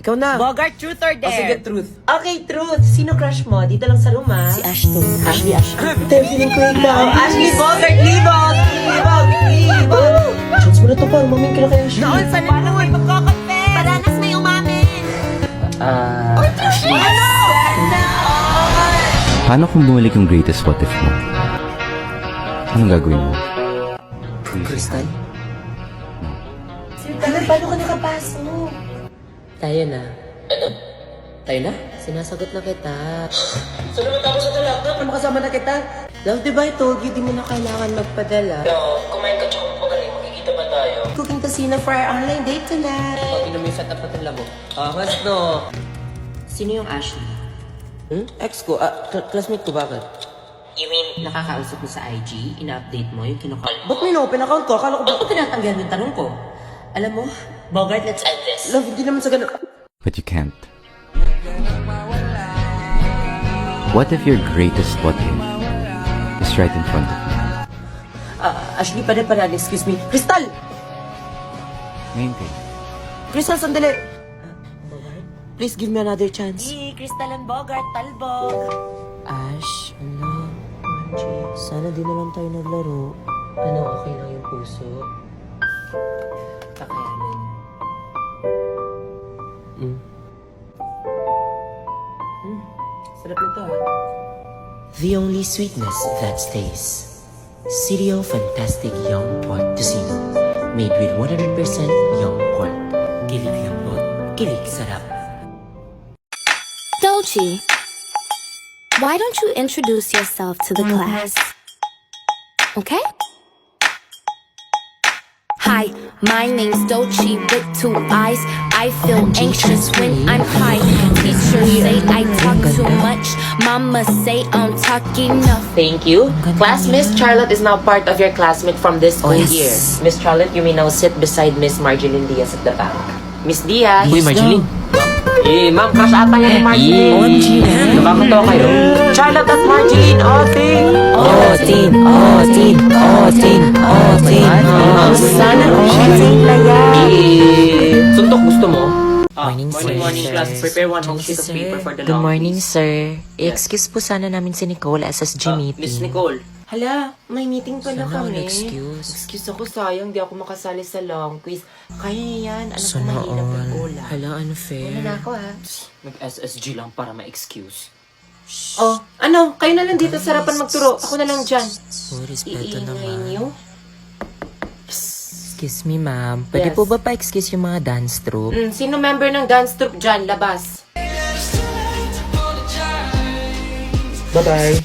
Ikaw na. Bogart, truth or dare? Sige, truth. Okay, truth. Sino crush mo? Dito lang sa room, ha? Si Ashton. Ashley. Te, feeling ko ikaw. Ashley Bogart, libog! Libog! Chance mo na to pa. Umamin ka na kay Ashley. Noon, saan mo naman magkakape? Paranas may umamin. Ashley. Paano kung bumalik yung greatest what if mo? Anong gagawin mo? Crystal? Sir, paano ka nakapasok? Tayo na. Tayo na? Sinasagot na kita. Saan naman tapos sa talak? Ano kasama na kita? Love, di ba I told you, di mo na kailangan magpadala? No, kumain ka tsaka magaling, makikita ba tayo? Cooking casino for our online date tonight. Pag mo yung setup na tala mo. Mas no. Sino yung Ashley? Ex ko. Classmate ko, bakit? You mean, Nakakausap mo sa IG, ina-update mo yung kinukal. Ba't may na-open account ko? Akala ko ba? Bakit tinatanggal mo yung tanong ko? Alam mo, Bogart, let's end this. Love, hindi naman sa ganun. But you can't. What if your greatest what if is right in front of you? Ashley, pare, excuse me. Crystal! Ngayon kayo. Crystal, sandali! Please give me another chance. Crystal and Bogart, talbog. Ash, Margie, sana di naman tayo naglaro. Ano, okay lang yung puso? Kakayanin. Sarap nito, ha? The only sweetness that stays. Sirio Fantastic Young Pork Tocino. Made with 100% young pork. Kilig lambot, kilig sarap. Dolce, why don't you introduce yourself to the class? Okay? Hi, my name's Dolce with 2 eyes. I feel anxious when I'm high. Teachers say I talk too much. Mama say I'm talking enough. Thank you. Class Miss Charlotte is now part of your classmate from this school year. Miss Charlotte, you may now sit beside Miss Marjeline Diaz at the back. Miss Diaz. Uy, Marjeline. Ma'am, crush ata yan ni Marjeline. OMG. Nakakatawa kayo. Charlotte at Marjeline, Oting. Sana Oting laya. Suntok, gusto mo? Morning, class. Prepare one whole sheet of paper for the Good long morning, quiz. sir. I-excuse po sana namin si Nicole SSG meeting. Miss Nicole. Hala, may meeting pala Sana all kami. excuse. Excuse ako, sayang. Di ako makasali sa long quiz. Kaya yan. Anak ko Sana mahirap all. yung cola. Hala, unfair. Wala na ako, ha? Mag-SSG lang para ma-excuse. Oh, ano? Kayo na lang dito sa harapan magturo. Ako na lang dyan. Oh, respeto Iingay naman. niyo. Excuse me, ma'am. Pwede Yes. po ba pa-excuse yung mga dance troupe? Sino member ng dance troupe dyan? Labas. Bye-bye.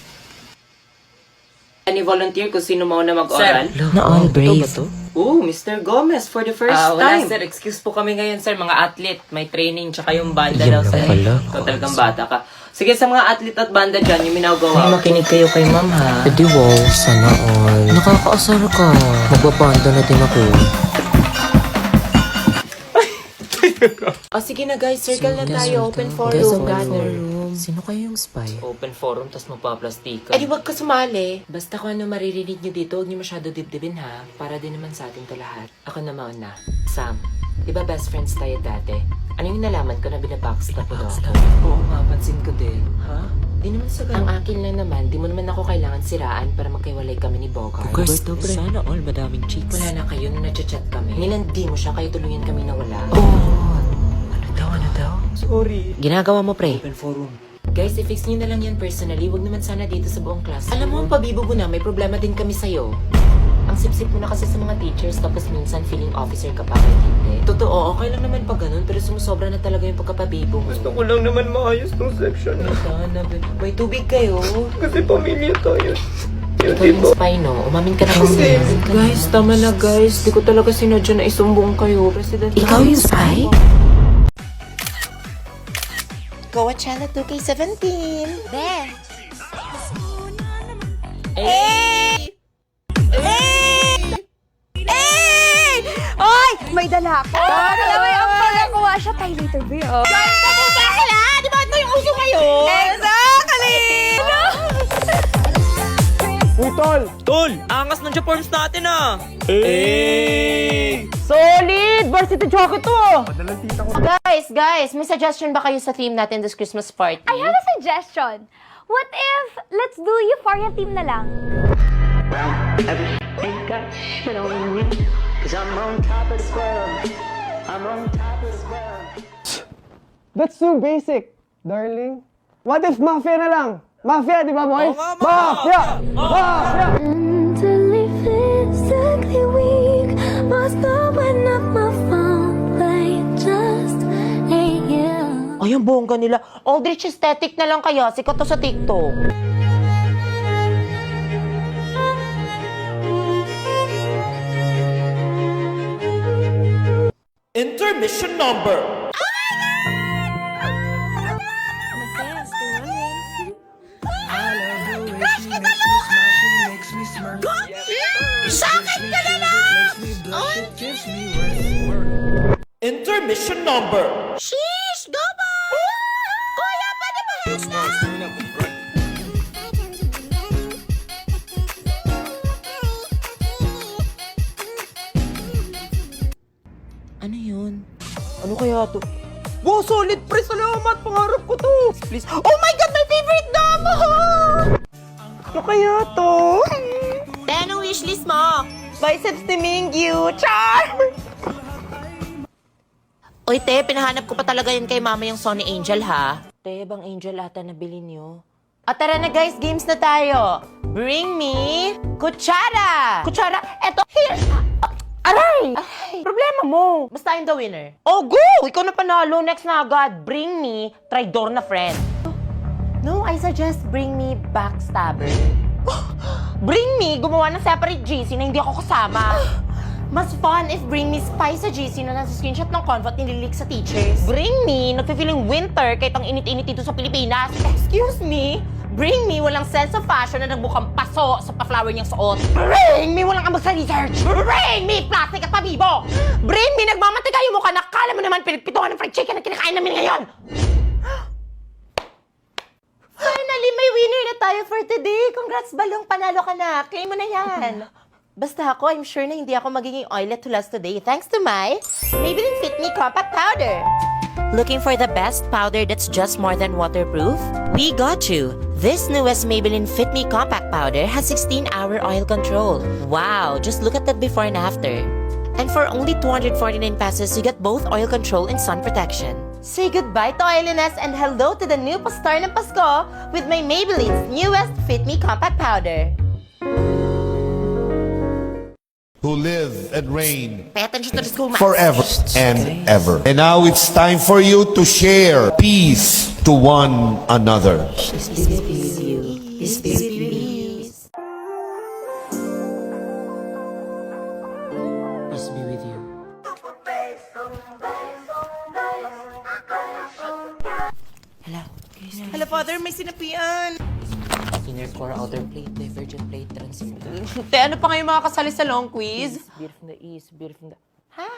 Any volunteer kung sino mo na mag-oral? Na all brave. Oh, Mr. Gomez for the first Wala time. sir, excuse po kami ngayon sir, mga athlete. May training tsaka yung banda Yan daw lang sir. pala. Ikaw talagang bata ka. Sige sa mga athlete at banda dyan, yung Ay, minagawa. makinig kayo kay ma'am, ha? Pwede, wow. Sana all. Nakakaasar ka. Magbabanda na din ako. Oh, sige na guys, circle na tayo. Open Guys, forum. open Gather. forum. Sino kayo yung spy? Open forum, tas magpaplastikan. Eh di wag ka sumali. Basta kung ano maririnig nyo dito, huwag nyo masyado dibdibin ha. Para din naman sa atin to lahat. Ako na mauna. Sam, di ba best friends tayo dati? Ano yung nalaman ko na binabackstab mo daw ako? Oo nga, pansin ko din. Ha? Di naman sa ganun. Ang akin lang naman, di mo naman ako kailangan siraan para magkaiwalay kami ni Bogart. Sana all madaming chicks. Wala na kayo nung nagchat kami. Nilandi mo siya, kayo tuluyan kami na wala. Ano daw? Sorry. Ginagawa mo, pre? Open forum. Guys, i-fix nyo na lang yan personally. Wag naman sana dito sa buong class. Alam mo, ang pabibo na, may problema din kami sa'yo. Ang sip-sip mo na kasi sa mga teachers, tapos minsan feeling officer ka pa kahit hindi. Totoo, okay lang naman pag ganun, pero sumusobra na talaga yung pagkapabibo mo. Gusto ko lang naman maayos tong section na. Sana, may tubig kayo. Kasi pamilya tayo. Ikaw yung spy, no? Umamin ka na kasi. Guys, tama na guys. Di ko talaga sinadya na isumbong kayo. President. Ikaw yung spy? Go at Channel 2K17. There. Oy! May dala ko! Alam mo yung pagkakuha siya tayo later, B, oh. Di ba ito yung uso ngayon? Exactly! Tol! Angas ng Japons natin ah! Eh! Solid! Varsity jacket to! Guys, may suggestion ba kayo sa theme natin this Christmas party? I have a suggestion. What if, let's do Euphoria team na lang? That's too basic, darling. What if mafia na lang? Mafia, di ba, boys? Mafia! Mafia! Mentally, physically weak. Must open up my phone, play just ain't you. Ay, ang bongga nila. Aldrich aesthetic na lang kaya. Sikat to sa TikTok. Intermission number. Intermission number. Sheesh! Go boy! Kuya, pwede ba Ano yun? Ano kaya to? Wow, solid pre! Salamat! Pangarap ko to! Please. Oh my God! My favorite dama! Ano kaya to? Te, anong wishlist mo? Biceps ni Mingyu! Char! Oy, te, pinahanap ko pa talaga yun kay mama yung Sony Angel, ha? Te, bang Angel ata nabili niyo? At tara na guys, games na tayo! Bring me kutsara! Kutsara? Eto, here! Aray! Problema mo! Basta I'm the winner. Oh, go! Ikaw na panalo. Next na agad. Bring me traidor na friend. No, I suggest bring me backstabber. Bring me gumawa ng separate GC na hindi ako kasama. Mas fun if bring me spy sa GC na nasa screenshot ng convo at nililik sa teachers. Bring me nagfe-feeling winter kahit ang init-init dito sa Pilipinas. Excuse me? Bring me walang sense of fashion na nagbukang paso sa pa-flower niyang suot. Bring me walang ambag sa research. Bring me plastic at pabibo. Bring me nagmamantika yung mukha na kala mo naman pinagpituhan ng fried chicken na kinakain namin ngayon. Finally, may winner na tayo for today. Congrats, Balong. Panalo ka na. Claim mo na yan. Basta ako, I'm sure na hindi ako magiging oilet to last today thanks to my Maybelline Fit Me Compact Powder. Looking for the best powder that's just more than waterproof? We got you! This newest Maybelline Fit Me Compact Powder has 16-hour oil control. Wow, just look at that before and after. And for only 249 pesos, you get both oil control and sun protection. Say goodbye to oiliness and hello to the new pastar ng Pasko with my Maybelline's newest Fit Me Compact Powder. Who live and reign Pay attention to the school, Max. forever and ever. And now it's time for you to share peace to one another. Peace be with you. Peace be with you. Peace be with you. Hello, Father, may sinapian. Inner core, outer plate, divergent plate, transcendental. Te, ano pa ngayon mga kasali sa long quiz? Beer from the east, beer from the... Ha?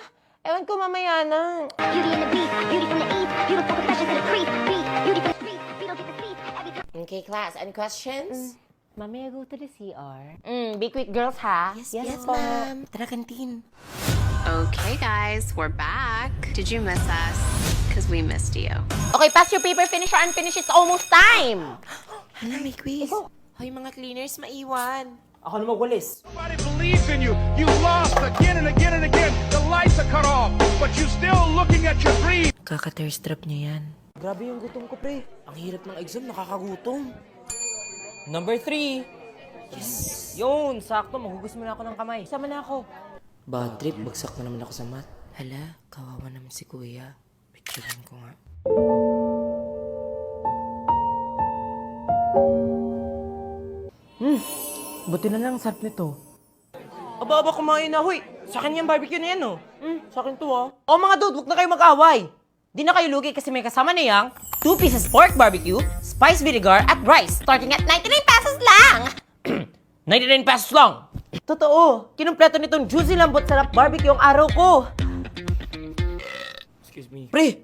Ewan ko mamaya na. Beauty in the beat, beauty from the east, beautiful confessions in the creep, beat, beauty from the street, beetle get the seat, every time. Okay, class. Any questions? Mamaya go to the CR. Be quick, girls, ha? Yes, ma'am. Tara, kantin. Okay, guys, we're back. Did you miss us? Because we missed you. Okay, pass your paper, finish or unfinished. It's almost time. Hala, may quiz. Hoy, mga cleaners, maiwan. Ako na magwalis. Nobody believes in you. You lost again and again and again. The lights are cut off, but you're still looking at your dream. Kaka-thirst trap niya yan. Grabe yung gutom ko, pre. Ang hirap ng exam, nakakagutom. Number 3. Yes! Yun, sakto. Maghugas muna ako ng kamay. Sama na ako. Bad trip, bagsak na naman ako sa mat. Hala, kawawa naman si kuya. Picturean ko nga. Buti na lang, sarap nito. Aba, kumain na. Huy, sa akin yung barbecue na yan, oh. Sa akin to, ah. O mga dude, huwag na kayo mag-away. Di na kayo lugi kasi may kasama na yang 2 pieces pork barbecue, spice vinegar, at rice. Starting at 99 pesos lang. 99 pesos lang. Totoo, kinumpleto nitong juicy lambot sarap barbecue ang araw ko. Excuse me. Pre,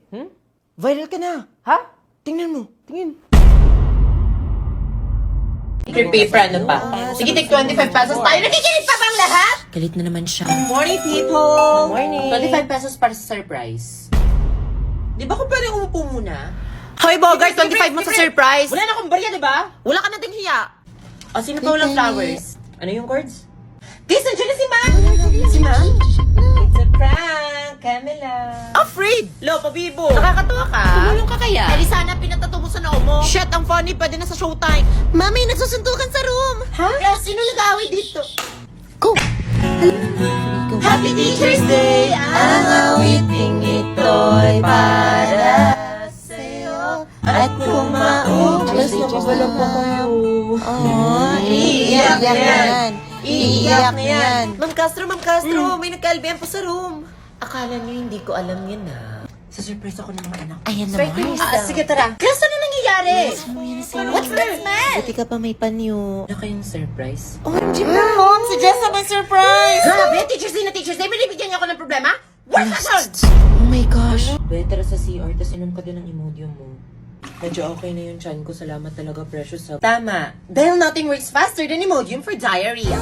viral ka na. Ha? Tingnan mo, tingin. Paper, ano pa? Sige, take 25 pesos tayo. Nakikinig pa bang lahat? Galit na naman siya. Morning, people! Morning. 25 pesos para sa surprise. Di ba kung pwede umupo muna? Hoy, Bogart, 25 mo sa surprise. Wala na akong barya, di ba? Wala ka nating hiya. O, sino pa walang flowers? Ano yung chords? Guys, nandiyan na si Ma'am. Si ma'am? It's a prank, Camila. Afraid. Lo, pabibo. Nakakatuwa ka. Tumulong ka kaya? Eh, di sana pinatato mo sa noo mo. Shit, ang funny. Pwede na sa showtime. Mami, nagsusuntukan sa room. Ha? Sino nag-away dito? Go. Happy Teacher's Day! Ang awiting ito'y para sa'yo. At kung maubos mo pa kayo. Oh, iiyak yan. Iiyak yan. Ma'am Castro, may nagka-LBM po sa room. Akala niyo hindi ko alam yun Sa surprise ako ng mga anak. Ayan naman. Sige, tara. Class, ano nangyayari? What's this, man? Buti ka pa may panyo. Wala kayong surprise? OMG, Mom! Si Jess na may surprise! Grabe! Teacher's Day! Binibigyan niyo ako ng problema? What happened? Oh my gosh. Better sa CR, tas inom ka din ng Imodium mo. Medyo okay na yung chan ko. Salamat talaga, precious. Tama. Dahil nothing works faster than Imodium for diarrhea.